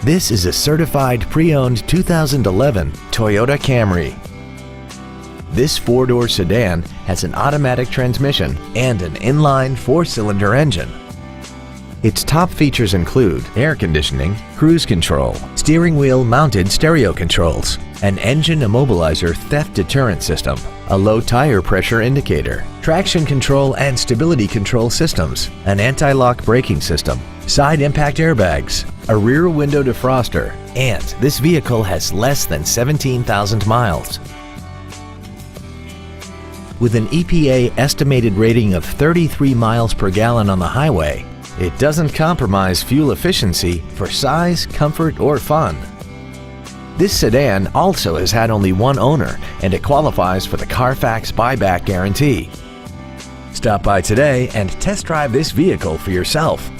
This is a certified pre-owned 2011 Toyota Camry. This four-door sedan has an automatic transmission and an inline four-cylinder engine. Its top features include air conditioning, cruise control, steering wheel mounted stereo controls, an engine immobilizer theft deterrent system, a low tire pressure indicator, traction control and stability control systems, an anti-lock braking system, side impact airbags, a rear window defroster, and this vehicle has less than 17,000 miles. With an EPA estimated rating of 33 miles per gallon on the highway, it doesn't compromise fuel efficiency for size, comfort, or fun. This sedan also has had only one owner and it qualifies for the Carfax buyback guarantee. Stop by today and test drive this vehicle for yourself.